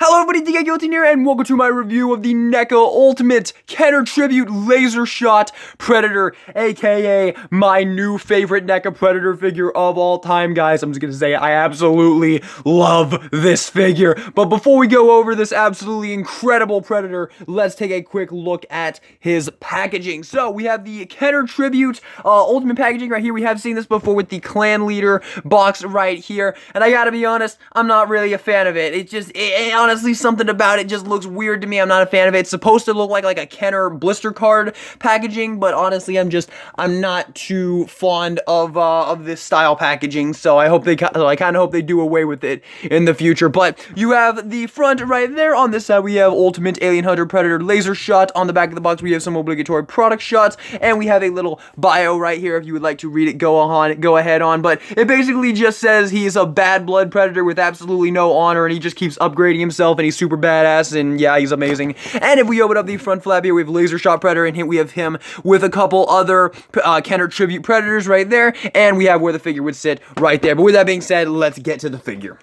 Hello everybody, DK here, and welcome to my review of the NECA Ultimate Kenner Tribute Laser Shot Predator, aka my new favorite NECA Predator figure of all time, guys. I'm just gonna say I absolutely love this figure. But before we go over this absolutely incredible Predator, let's take a quick look at his packaging. So we have the Kenner Tribute Ultimate packaging right here. We have seen this before with the Clan Leader box right here, and I gotta be honest, I'm not really a fan of it. Honestly, something about it just looks weird to me. I'm not a fan of it. It's supposed to look like a Kenner blister card packaging, but honestly, I'm not too fond of this style packaging. So I kind of hope they do away with it in the future. But you have the front right there. On this side, we have Ultimate Alien Hunter Predator Laser Shot. On the back of the box, we have some obligatory product shots, and we have a little bio right here. If you would like to read it, go ahead on. But it basically just says he's a bad blood predator with absolutely no honor, and he just keeps upgrading himself, and he's super badass, and yeah, he's amazing. And if we open up the front flap here, we have Laser Shot Predator, and here we have him with a couple other Kenner Tribute Predators right there, and we have where the figure would sit right there. But with that being said, let's get to the figure.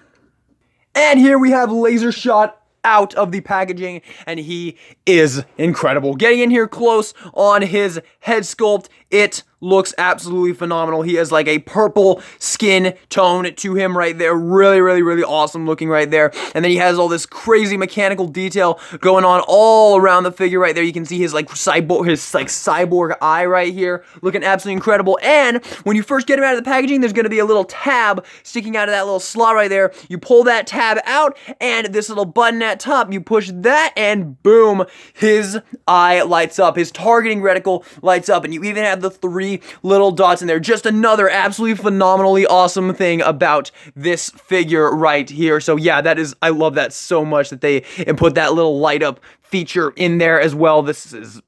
And here we have Laser Shot out of the packaging, and he is incredible. Getting in here close on his head sculpt, it looks absolutely phenomenal. He has like a purple skin tone to him right there. Really awesome looking right there. And then he has all this crazy mechanical detail going on all around the figure right there. You can see his cyborg eye right here, looking absolutely incredible. And when you first get him out of the packaging, there's going to be a little tab sticking out of that little slot right there. You pull that tab out, and this little button at top, you push that, and boom, his eye lights up. His targeting reticle lights up, and you even have the 3 little dots in there. Just another absolutely phenomenally awesome thing about this figure right here. So yeah, I love that so much that they put that little light up feature in there as well.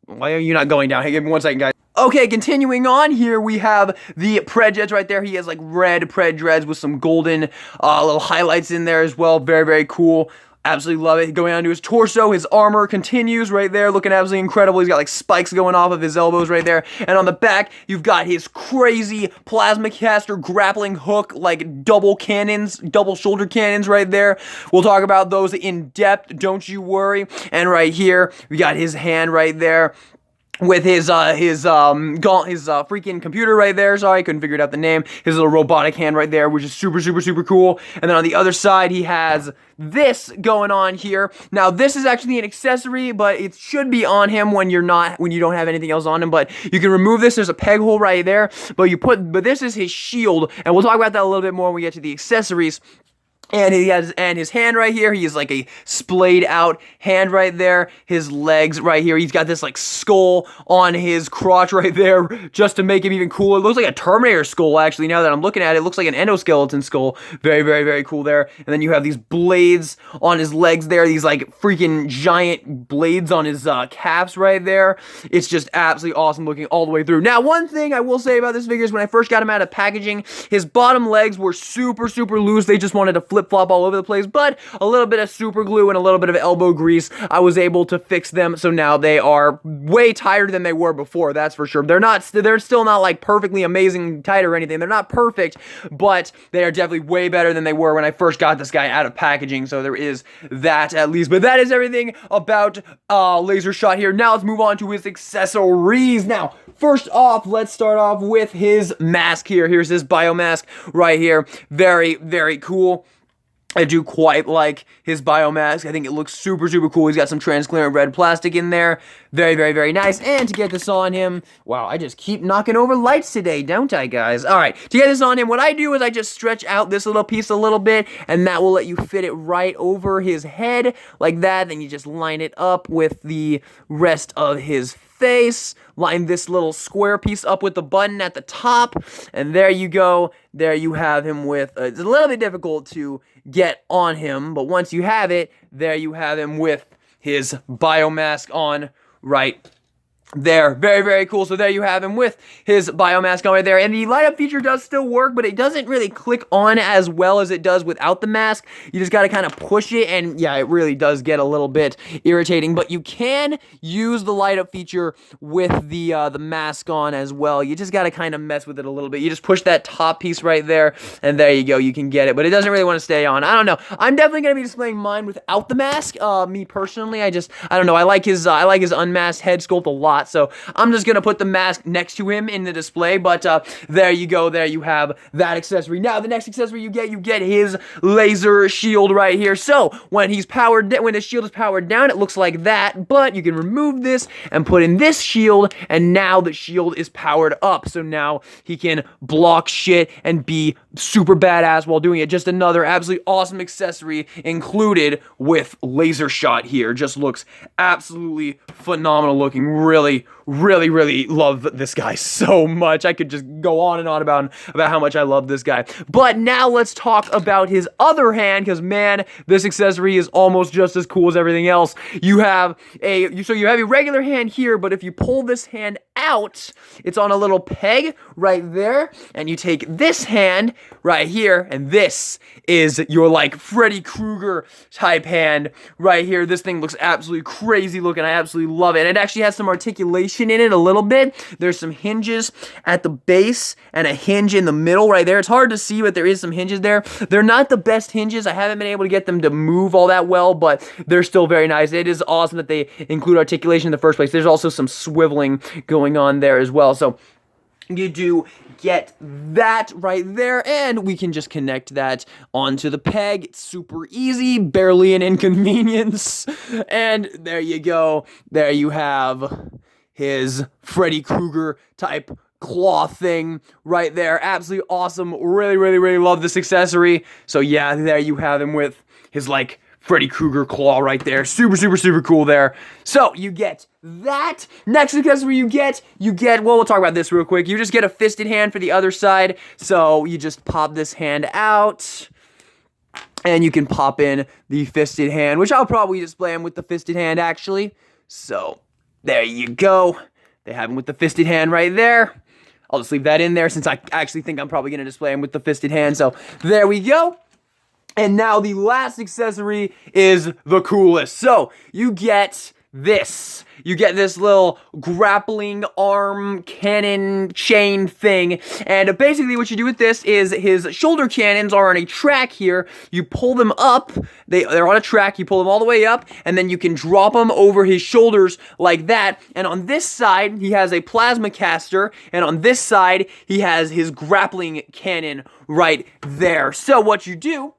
Why are you not going down? Hey, give me 1 second, guys. Okay, continuing on here, we have the Pred Dreads right there. He has like red Pred Dreads with some golden little highlights in there as well. Very cool. Absolutely love it. Going down to his torso, his armor continues right there, looking absolutely incredible. He's got like spikes going off of his elbows right there. And on the back, you've got his crazy plasma caster grappling hook, like double shoulder cannons right there. We'll talk about those in depth, don't you worry. And right here, we got his hand right there with his freaking computer right there. Sorry, couldn't figure out the name. His little robotic hand right there, which is super cool. And then on the other side, he has this going on here. Now, this is actually an accessory, but it should be on him when you don't have anything else on him. But you can remove this. There's a peg hole right there. But this is his shield, and we'll talk about that a little bit more when we get to the accessories. And his hand right here, he has like a splayed out hand right there. His legs right here, he's got this like skull on his crotch right there just to make him even cooler. It looks like a Terminator skull actually, now that I'm looking at it. It looks like an endoskeleton skull. Very cool there. And then you have these blades on his legs there, these like freaking giant blades on his calves right there. It's just absolutely awesome looking all the way through. Now, one thing I will say about this figure is when I first got him out of packaging, his bottom legs were super loose. They just wanted to flip-flop all over the place, but a little bit of super glue and a little bit of elbow grease, I was able to fix them, so now they are way tighter than they were before, that's for sure. They're still not like perfectly amazing tight or anything. They're not perfect, but they are definitely way better than they were when I first got this guy out of packaging, so there is that at least. But that is everything about Laser Shot here. Now let's move on to his accessories. Now, first off, let's start off with his mask here. Here's his biomask right here. Very cool. I do quite like his biomask. I think it looks super cool. He's got some transparent red plastic in there. Very nice. And to get this on him, wow, I just keep knocking over lights today, don't I, guys? All right, to get this on him, what I do is I just stretch out this little piece a little bit, and that will let you fit it right over his head like that. Then you just line it up with the rest of his face, line this little square piece up with the button at the top, and there you go. There you have him with, it's a little bit difficult to get on him, but once you have it, there you have him with his biomask on right There, very, very cool. So there you have him with his biomask on right there. And the light up feature does still work, but it doesn't really click on as well as it does without the mask. You just got to kind of push it, and yeah, it really does get a little bit irritating. But you can use the light up feature with the mask on as well. You just got to kind of mess with it a little bit. You just push that top piece right there, and there you go. You can get it, but it doesn't really want to stay on. I don't know. I'm definitely going to be displaying mine without the mask. Me personally, I don't know. I like his unmasked head sculpt a lot. So I'm just going to put the mask next to him in the display, but there you go. There you have that accessory. Now, the next accessory you get his laser shield right here. So when he's when his shield is powered down, it looks like that, but you can remove this and put in this shield, and now the shield is powered up. So now he can block shit and be super badass while doing it. Just another absolutely awesome accessory included with laser shot here. Just looks absolutely phenomenal looking. Really love this guy so much. I could just go on and on about how much I love this guy. But now let's talk about his other hand, because man, this accessory is almost just as cool as everything else. You have a regular hand here, but if you pull this hand out, it's on a little peg right there, and you take this hand right here, and this is your like Freddy Krueger type hand right here. This thing looks absolutely crazy looking. I absolutely love it. And it actually has some articulation in it a little bit. There's some hinges at the base and a hinge in the middle right there. It's hard to see, but there is some hinges there. They're not the best hinges. I haven't been able to get them to move all that well, but they're still very nice. It is awesome that they include articulation in the first place. There's also some swiveling going on there as well. So you do get that right there, and we can just connect that onto the peg. It's super easy, barely an inconvenience. And there you go. There you have his Freddy Krueger type claw thing right there. Absolutely awesome. Really love this accessory. So yeah, there you have him with his like Freddy Krueger claw right there. Super cool there. So you get that. Next accessory you get, well, we'll talk about this real quick. You just get a fisted hand for the other side. So you just pop this hand out, and you can pop in the fisted hand, which I'll probably display him with the fisted hand actually. So there you go. They have him with the fisted hand right there. I'll just leave that in there since I actually think I'm probably going to display him with the fisted hand. So there we go. And now the last accessory is the coolest. So you get this. You get this little grappling arm cannon chain thing. And basically what you do with this is his shoulder cannons are on a track here. You pull them up. They're on a track. You pull them all the way up, and then you can drop them over his shoulders like that. And on this side, he has a plasma caster. And on this side, he has his grappling cannon right there. So what you do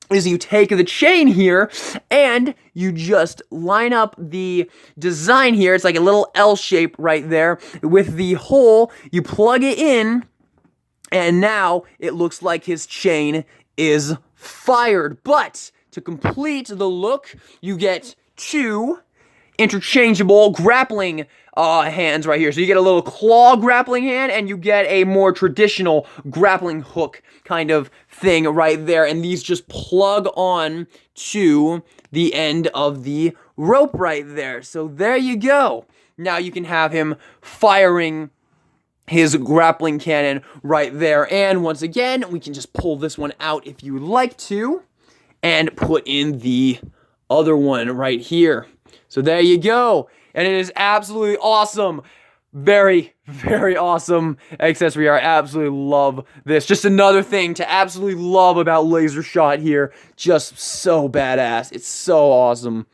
is you take the chain here and you just line up the design here. It's like a little L shape right there with the hole. You plug it in, and now it looks like his chain is fired. But to complete the look, you get two interchangeable grappling hands right here. So you get a little claw grappling hand, and you get a more traditional grappling hook kind of thing right there. And these just plug on to the end of the rope right there. So there you go. Now you can have him firing his grappling cannon right there. And once again, we can just pull this one out if you would like to, and put in the other one right here. So there you go. And it is absolutely awesome. Very awesome accessory. I absolutely love this. Just another thing to absolutely love about Laser Shot here. Just so badass. It's so awesome.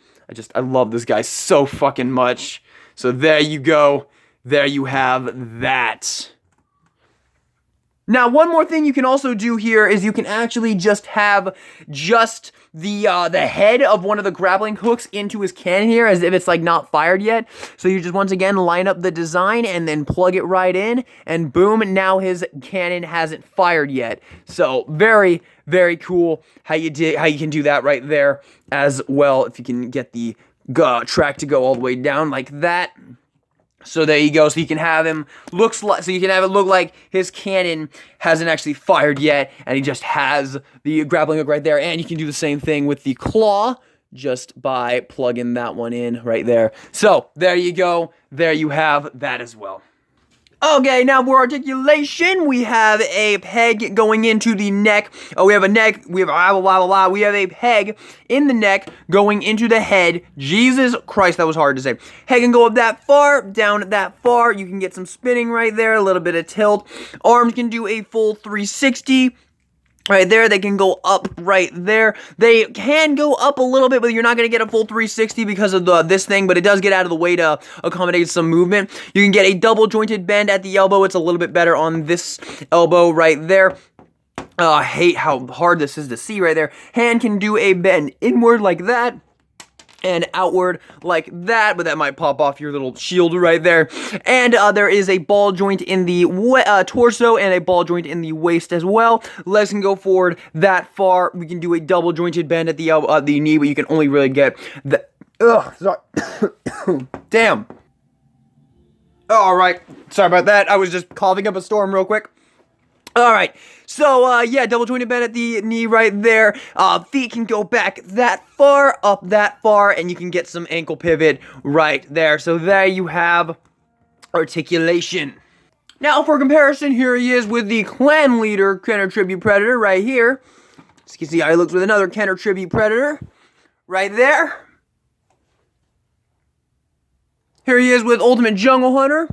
I love this guy so fucking much. So there you go. There you have that. Now, one more thing you can also do here is you can actually just have the head of one of the grappling hooks into his cannon here, as if it's like not fired yet. So you just once again line up the design and then plug it right in, and boom, now his cannon hasn't fired yet. So very cool how you can do that right there as well, if you can get the track to go all the way down like that. So there you go. So you can have him look like his cannon hasn't actually fired yet, and he just has the grappling hook right there. And you can do the same thing with the claw. just by plugging that one in right there. So, there you go. There you have that as well. Okay, now for articulation, we have a peg going into the neck. Oh, we have a neck, we have we have a peg in the neck going into the head. Jesus Christ, that was hard to say. Head can go up that far, down that far. You can get some spinning right there, a little bit of tilt. Arms can do a full 360. Right there, they can go up right there. They can go up a little bit, but you're not going to get a full 360 because of this thing, but it does get out of the way to accommodate some movement. You can get a double jointed bend at the elbow. It's a little bit better on this elbow right there. I hate how hard this is to see right there. Hand can do a bend inward like that, and outward like that, but that might pop off your little shield right there. And there is a ball joint in the torso and a ball joint in the waist as well. Legs can go forward that far. We can do a double jointed bend at the elbow, the knee, but you can only really get the. Ugh, sorry. Damn. All right, sorry about that. I was just coughing up a storm real quick. All right, so, yeah, double jointed bend at the knee right there. Feet can go back that far, up that far, and you can get some ankle pivot right there. So there you have articulation. Now, for comparison, here he is with the clan leader Kenner Tribute Predator right here. So you can see how he looks with another Kenner Tribute Predator right there. Here he is with Ultimate Jungle Hunter.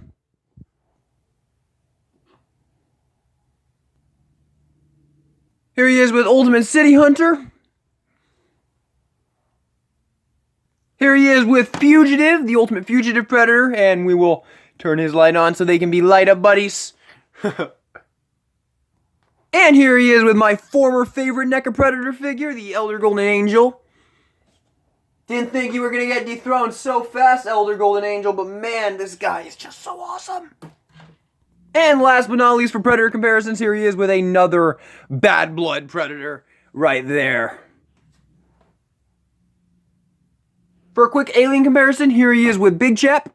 Here he is with Ultimate City Hunter. Here he is with Fugitive, the Ultimate Fugitive Predator, and we will turn his light on so they can be light up buddies. And here he is with my former favorite NECA Predator figure, the Elder Golden Angel. Didn't think you were going to get dethroned so fast, Elder Golden Angel, but man, this guy is just so awesome. And last but not least for Predator comparisons, here he is with another Bad Blood Predator right there. For a quick alien comparison, here he is with Big Chap.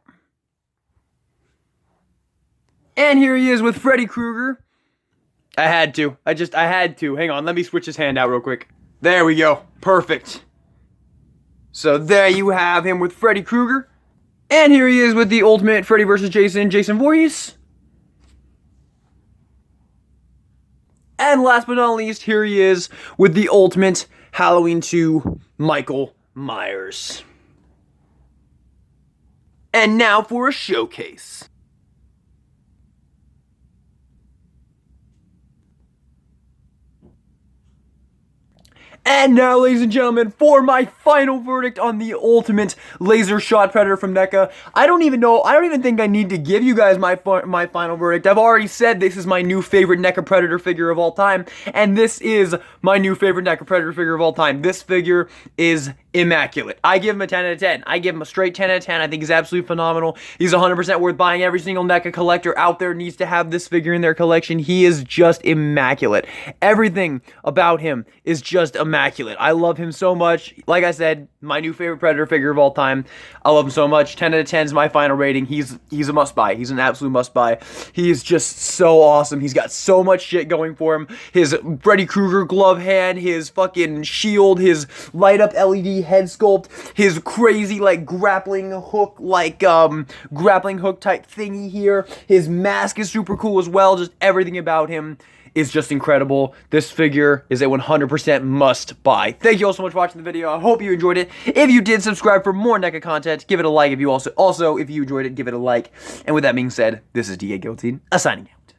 And here he is with Freddy Krueger. I had to. I had to. Hang on, let me switch his hand out real quick. There we go. Perfect. So there you have him with Freddy Krueger. And here he is with the Ultimate Freddy vs. Jason Voorhees. And last but not least, here he is with the Ultimate Halloween 2 Michael Myers. And now for a showcase. And now, ladies and gentlemen, for my final verdict on the Ultimate Laser Shot Predator from NECA. I don't even think I need to give you guys my final verdict. I've already said this is my new favorite NECA Predator figure of all time, and this is my new favorite NECA Predator figure of all time. This figure is immaculate. I give him a 10 out of 10. I give him a straight 10 out of 10. I think he's absolutely phenomenal. He's 100% worth buying. Every single NECA collector out there needs to have this figure in their collection. He is just immaculate. Everything about him is just immaculate. I love him so much. Like I said, my new favorite Predator figure of all time. I love him so much. 10 out of 10 is my final rating. He's a must-buy. He's an absolute must-buy. He is just so awesome. He's got so much shit going for him. His Freddy Krueger glove hand, his fucking shield, his light-up LED head sculpt, his crazy like grappling hook type thingy here. His mask is super cool as well. Just everything about him is just incredible. This figure is a 100% must buy. Thank you all so much for watching the video. I hope you enjoyed it. If you did, subscribe for more NECA content. Give it a like if you also if you enjoyed it, give it a like. And with that being said, this is DA Guillotine, signing out.